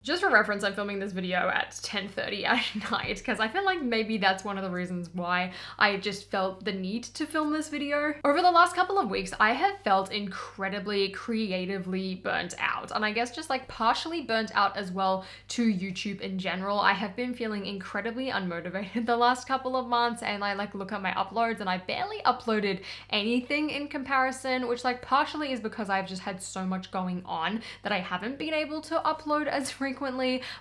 Just for reference, I'm filming this video at 10:30 at night because I feel like maybe that's one of the reasons why I just felt the need to film this video. Over the last couple of weeks, I have felt incredibly creatively burnt out, and I guess just like partially burnt out as well to YouTube in general. I have been feeling incredibly unmotivated the last couple of months, and I like look at my uploads and I barely uploaded anything in comparison, which like partially is because I've just had so much going on that I haven't been able to upload as frequently.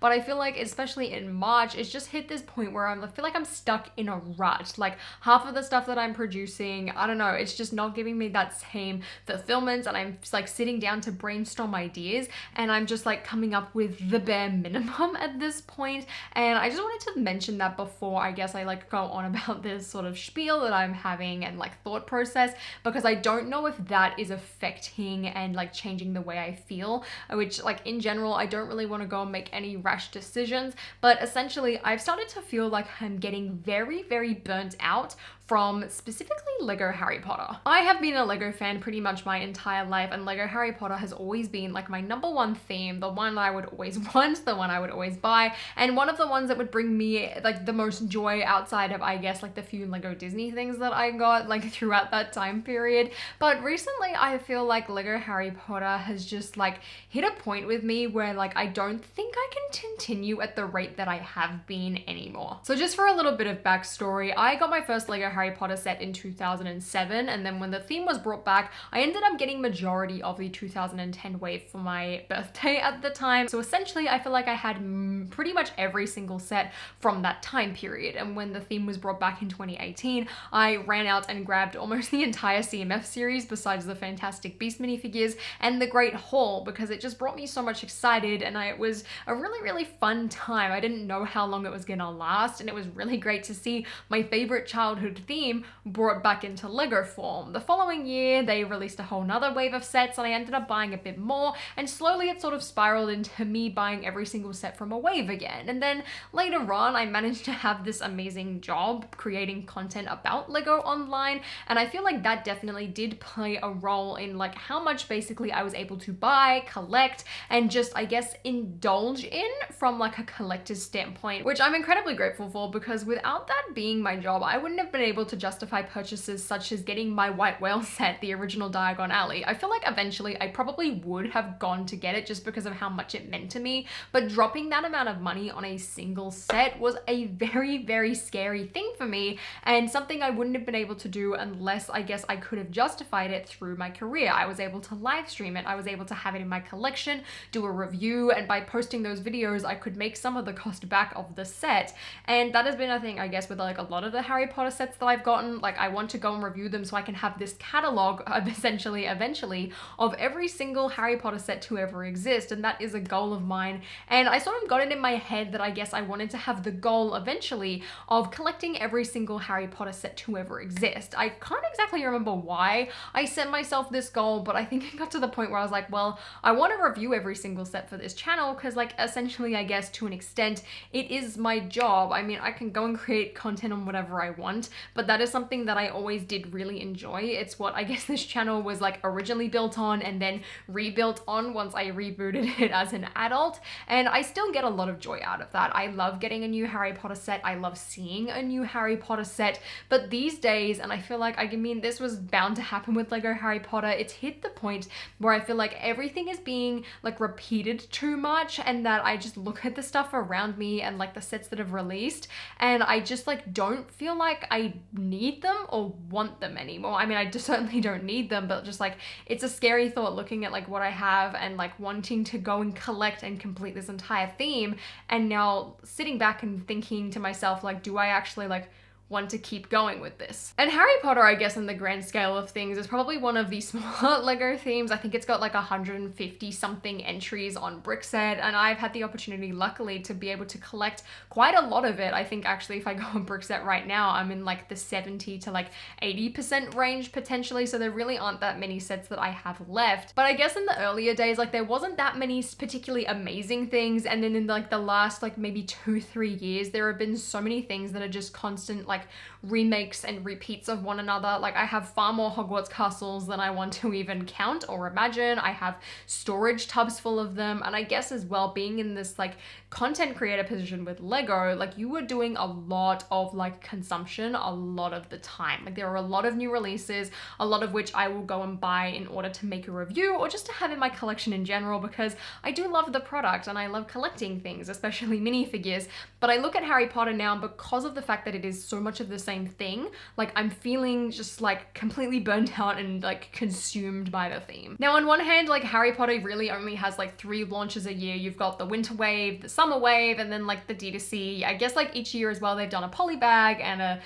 But I feel like especially in March, it's just hit this point where I feel like I'm stuck in a rut. Like half of the stuff that I'm producing, I don't know, it's just not giving me that same fulfillment, and I'm just like sitting down to brainstorm ideas and I'm just like coming up with the bare minimum at this point. And I just wanted to mention that before I guess I like go on about this sort of spiel that I'm having and like thought process, because I don't know if that is affecting and like changing the way I feel, which like in general I don't really want to go and make any rash decisions, but essentially I've started to feel like I'm getting very burnt out from specifically Lego Harry Potter. I have been a Lego fan pretty much my entire life, and Lego Harry Potter has always been like my number one theme, the one I would always want, the one I would always buy, and one of the ones that would bring me like the most joy outside of I guess like the few Lego Disney things that I got like throughout that time period. But recently I feel like Lego Harry Potter has just like hit a point with me where like I don't think I can continue at the rate that I have been anymore. So just for a little bit of backstory, I got my first Lego Harry Potter set in 2007, and then when the theme was brought back, I ended up getting majority of the 2010 wave for my birthday at the time. So essentially I feel like I had pretty much every single set from that time period, and when the theme was brought back in 2018, I ran out and grabbed almost the entire CMF series besides the Fantastic Beasts minifigures and the Great Hall, because it just brought me so much excited, and it was a really fun time. I didn't know how long it was gonna last, and it was really great to see my favorite childhood theme brought back into Lego form. The following year they released a whole nother wave of sets, and I ended up buying a bit more, and slowly it sort of spiraled into me buying every single set from a wave again. And then later on I managed to have this amazing job creating content about Lego online, and I feel like that definitely did play a role in like how much basically I was able to buy, collect, and just I guess indulge in from like a collector's standpoint, which I'm incredibly grateful for, because without that being my job, I wouldn't have been able to justify purchases such as getting my White Whale set, the original Diagon Alley. I feel like eventually I probably would have gone to get it just because of how much it meant to me, but dropping that amount of money on a single set was a very scary thing for me, and something I wouldn't have been able to do unless I guess I could have justified it through my career. I was able to live stream it, I was able to have it in my collection, do a review, and by posting those videos I could make some of the cost back of the set. And that has been a thing I guess with like a lot of the Harry Potter sets that I've gotten. Like I want to go and review them so I can have this catalog of essentially eventually of every single Harry Potter set to ever exist, and that is a goal of mine. And I sort of got it in my head that I guess I wanted to have the goal eventually of collecting every single Harry Potter set to ever exist. I can't exactly remember why I set myself this goal, but I think it got to the point where I was like, well, I want to review every single set for this channel because like essentially I guess to an extent it is my job. I mean, I can go and create content on whatever I want, but that is something that I always did really enjoy. It's what I guess this channel was like originally built on and then rebuilt on once I rebooted it as an adult, and I still get a lot of joy out of that. I love getting a new Harry Potter set, I love seeing a new Harry Potter set, but these days, and I feel like, I mean, this was bound to happen with Lego Harry Potter, it's hit the point where I feel like everything is being like repeated too much, and that I just look at the stuff around me and like the sets that have released, and I just like don't feel like I need them or want them anymore. I mean, I just certainly don't need them, but just like it's a scary thought looking at like what I have and like wanting to go and collect and complete this entire theme, and now sitting back and thinking to myself like, do I actually like want to keep going with this? And Harry Potter, I guess in the grand scale of things, is probably one of the smaller Lego themes. I think it's got like 150 something entries on Brickset, and I've had the opportunity luckily to be able to collect quite a lot of it. I think actually if I go on Brickset right now, I'm in like the 70 to like 80% range potentially, so there really aren't that many sets that I have left. But I guess in the earlier days, like there wasn't that many particularly amazing things, and then in like the last like maybe 2-3 years, there have been so many things that are just constant like like remakes and repeats of one another. Like I have far more Hogwarts castles than I want to even count or imagine. I have storage tubs full of them. And I guess as well, being in this like content creator position with Lego, like you were doing a lot of like consumption a lot of the time. Like there are a lot of new releases, a lot of which I will go and buy in order to make a review or just to have in my collection in general, because I do love the product and I love collecting things, especially minifigures. But I look at Harry Potter now, because of the fact that it is so much of the same thing, like I'm feeling just like completely burnt out and like consumed by the theme. Now on one hand, like Harry Potter really only has like 3 launches a year. You've got the winter wave, the summer wave, and then like the D2C. I guess like each year as well, they've done a polybag and a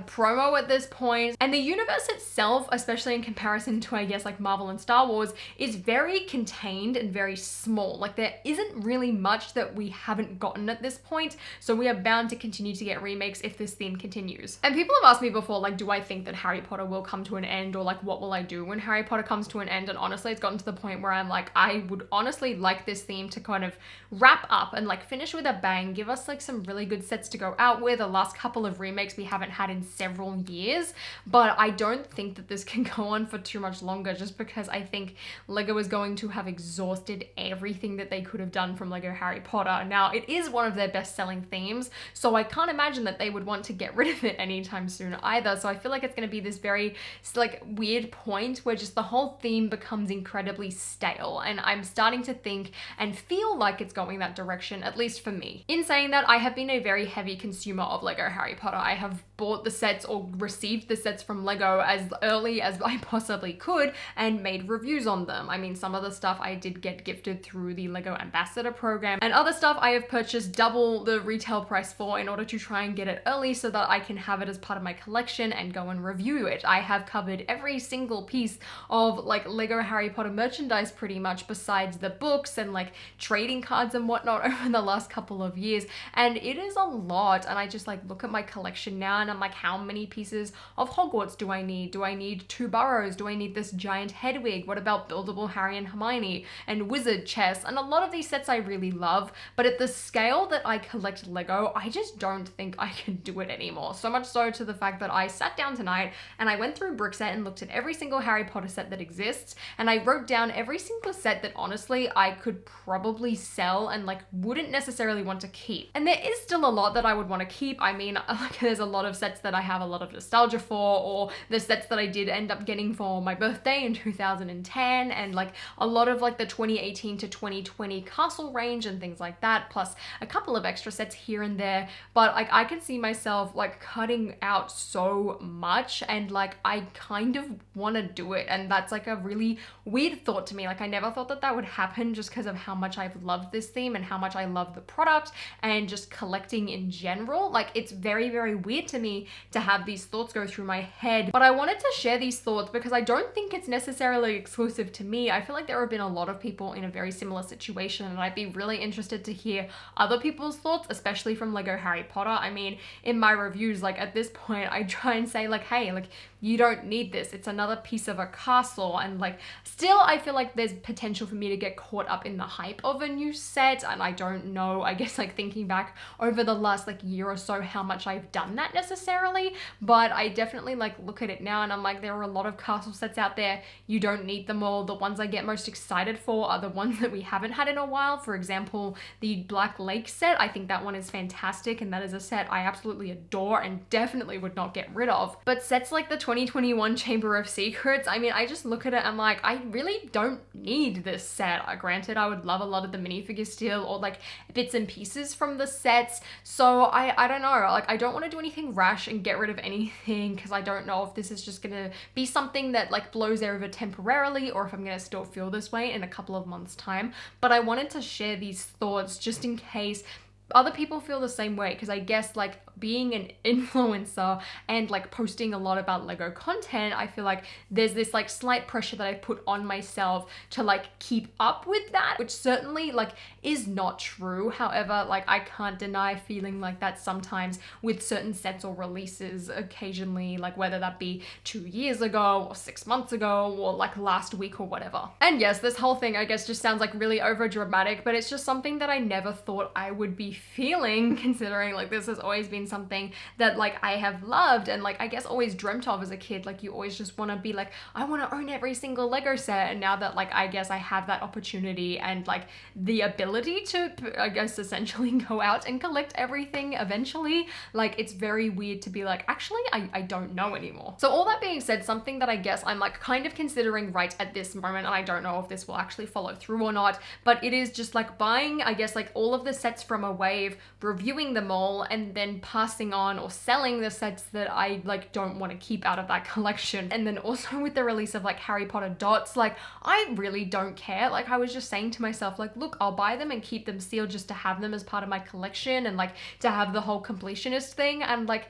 promo at this point. And the universe itself, especially in comparison to I guess like Marvel and Star Wars, is very contained and very small. Like there isn't really much that we haven't gotten at this point. So we are bound to continue to get remakes if this theme continues. And people have asked me before, like, do I think that Harry Potter will come to an end, or like what will I do when Harry Potter comes to an end? And honestly, it's gotten to the point where I'm like, I would honestly like this theme to kind of wrap up and like finish with a bang, give us like some really good sets to go out with. The last couple of remakes we haven't had in several years, but I don't think that this can go on for too much longer, just because I think Lego is going to have exhausted everything that they could have done from Lego Harry Potter. Now it is one of their best selling themes, so I can't imagine that they would want to get rid of it anytime soon either. So I feel like it's going to be this very like weird point where just the whole theme becomes incredibly stale, and I'm starting to think and feel like it's going that direction, at least for me. In saying that, I have been a very heavy consumer of Lego Harry Potter. I have bought the sets or received the sets from Lego as early as I possibly could and made reviews on them. I mean, some of the stuff I did get gifted through the Lego Ambassador program, and other stuff I have purchased double the retail price for in order to try and get it early so that I can have it as part of my collection and go and review it. I have covered every single piece of like Lego Harry Potter merchandise pretty much, besides the books and like trading cards and whatnot over the last couple of years, and it is a lot. And I just like look at my collection now and I'm like, how many pieces of Hogwarts do I need? Do I need 2 burrows? Do I need this giant Hedwig? What about buildable Harry and Hermione and wizard chess? And a lot of these sets I really love, but at the scale that I collect Lego, I just don't think I can do it anymore. So much so to the fact that I sat down tonight and I went through Brickset and looked at every single Harry Potter set that exists, and I wrote down every single set that honestly I could probably sell and like wouldn't necessarily want to keep. And there is still a lot that I would want to keep. I mean, like there's a lot of sets that I have a lot of nostalgia for, or the sets that I did end up getting for my birthday in 2010, and like a lot of like the 2018 to 2020 castle range and things like that, plus a couple of extra sets here and there. But like I can see myself like cutting out so much, and like I kind of want to do it, and that's like a really weird thought to me. Like I never thought that that would happen, just because of how much I've loved this theme and how much I love the product and just collecting in general. Like it's very, very weird to me to have these thoughts go through my head, but I wanted to share these thoughts because I don't think it's necessarily exclusive to me. I feel like there have been a lot of people in a very similar situation, and I'd be really interested to hear other people's thoughts, especially from Lego Harry Potter. I mean, in my reviews, like at this point, I try and say like, hey, like you don't need this. It's another piece of a castle. And like, still, I feel like there's potential for me to get caught up in the hype of a new set. And I don't know, I guess like thinking back over the last like year or so, how much I've done that necessarily. But I definitely like look at it now and I'm like, there are a lot of castle sets out there. You don't need them all. The ones I get most excited for are the ones that we haven't had in a while. For example, the Black Lake set. I think that one is fantastic. And that is a set I absolutely adore and definitely would not get rid of. But sets like the 2021 Chamber of Secrets, I mean, I just look at it, I'm like, I really don't need this set. Granted, I would love a lot of the minifigures still, or like bits and pieces from the sets. So I don't know, like I don't want to do anything rash and get rid of anything, because I don't know if this is just gonna be something that like blows over temporarily, or if I'm gonna still feel this way in a couple of months' time. But I wanted to share these thoughts just in case other people feel the same way, because I guess like being an influencer and like posting a lot about Lego content, I feel like there's this like slight pressure that I put on myself to like keep up with that, which certainly like is not true. However, like I can't deny feeling like that sometimes with certain sets or releases occasionally, like whether that be 2 years ago or 6 months ago or like last week or whatever. And yes, this whole thing I guess just sounds like really over dramatic, but it's just something that I never thought I would be feeling, considering like this has always been something that like I have loved and like I guess always dreamt of as a kid. Like you always just want to be like, I want to own every single Lego set. And now that like I guess I have that opportunity and like the ability to, I guess, essentially go out and collect everything eventually, like it's very weird to be like, actually I don't know anymore. So all that being said, something that I guess I'm like kind of considering right at this moment, and I don't know if this will actually follow through or not, but it is just like buying, I guess, like all of the sets from a wave, reviewing them all, and then passing on or selling the sets that I like don't want to keep out of that collection. And then also with the release of like Harry Potter dots, like I really don't care. Like I was just saying to myself, like, look, I'll buy them and keep them sealed just to have them as part of my collection and like to have the whole completionist thing. And like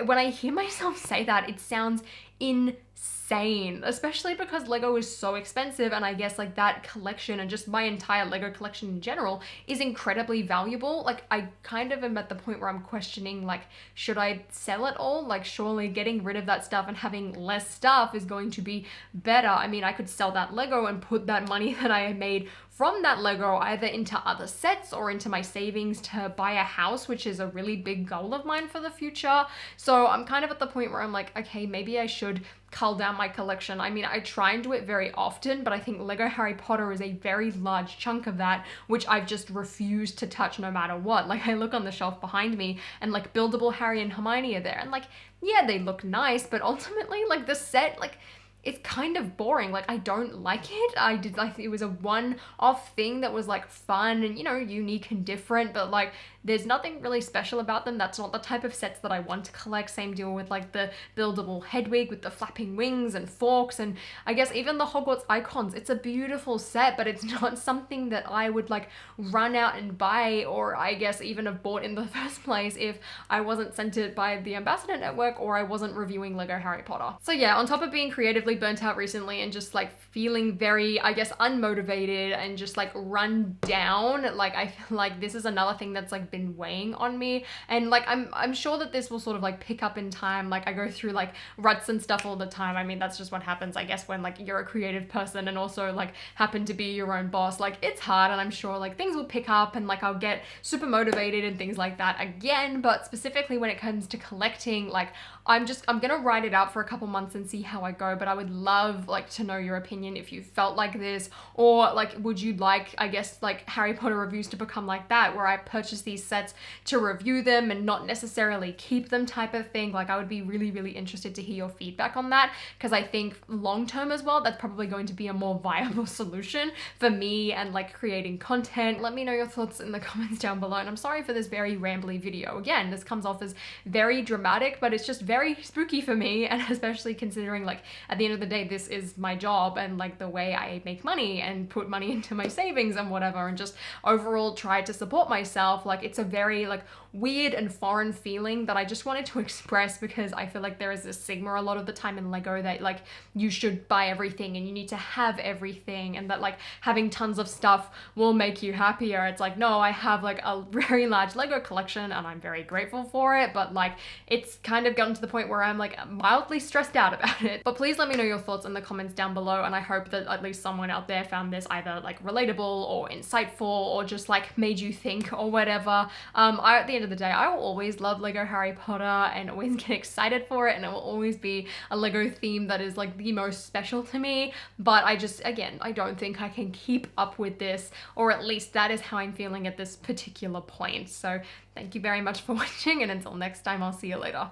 when I hear myself say that, it sounds insane, especially because Lego is so expensive, and I guess like that collection and just my entire Lego collection in general is incredibly valuable. Like I kind of am at the point where I'm questioning, like, should I sell it all? Like surely getting rid of that stuff and having less stuff is going to be better. I mean, I could sell that Lego and put that money that I made from that Lego either into other sets or into my savings to buy a house, which is a really big goal of mine for the future. So I'm kind of at the point where I'm like, okay, maybe I should cull down my collection. I mean, I try and do it very often, but I think Lego Harry Potter is a very large chunk of that, which I've just refused to touch no matter what. Like I look on the shelf behind me and like buildable Harry and Hermione are there, and like, yeah, they look nice, but ultimately like the set, like it's kind of boring. Like I don't like it. I did like it was a one-off thing that was like fun and, you know, unique and different, but like there's nothing really special about them. That's not the type of sets that I want to collect. Same deal with like the buildable Hedwig with the flapping wings and forks, and I guess even the Hogwarts icons. It's a beautiful set, but it's not something that I would like run out and buy, or I guess even have bought in the first place if I wasn't sent it by the Ambassador Network or I wasn't reviewing Lego Harry Potter. So yeah, on top of being creatively burnt out recently and just like feeling very, I guess, unmotivated and just like run down, like I feel like this is another thing that's like been weighing on me. And like I'm sure that this will sort of like pick up in time. Like I go through like ruts and stuff all the time. I mean, that's just what happens, I guess, when like you're a creative person and also like happen to be your own boss. Like it's hard, and I'm sure like things will pick up and like I'll get super motivated and things like that again. But specifically when it comes to collecting, like I'm gonna write it out for a couple months and see how I go. But I would love like to know your opinion if you felt like this, or like would you like, I guess, like Harry Potter reviews to become like that, where I purchase these sets to review them and not necessarily keep them type of thing. Like I would be really, really interested to hear your feedback on that, because I think long term as well, that's probably going to be a more viable solution for me and like creating content. Let me know your thoughts in the comments down below. And I'm sorry for this very rambly video. Again, this comes off as very dramatic, but it's just very spooky for me, and especially considering like at the end of the day, this is my job and like the way I make money and put money into my savings and whatever, and just overall try to support myself. Like it's a very like weird and foreign feeling that I just wanted to express, because I feel like there is this stigma a lot of the time in Lego that like you should buy everything and you need to have everything, and that like having tons of stuff will make you happier. It's like, no, I have like a very large Lego collection and I'm very grateful for it, but like it's kind of gotten to the point where I'm like mildly stressed out about it. But please let me know your thoughts in the comments down below, and I hope that at least someone out there found this either like relatable or insightful or just like made you think or whatever. At the end of the day, I will always love Lego Harry Potter and always get excited for it, and it will always be a Lego theme that is like the most special to me. But I just, again, I don't think I can keep up with this, or at least that is how I'm feeling at this particular point. So thank you very much for watching, and until next time, I'll see you later.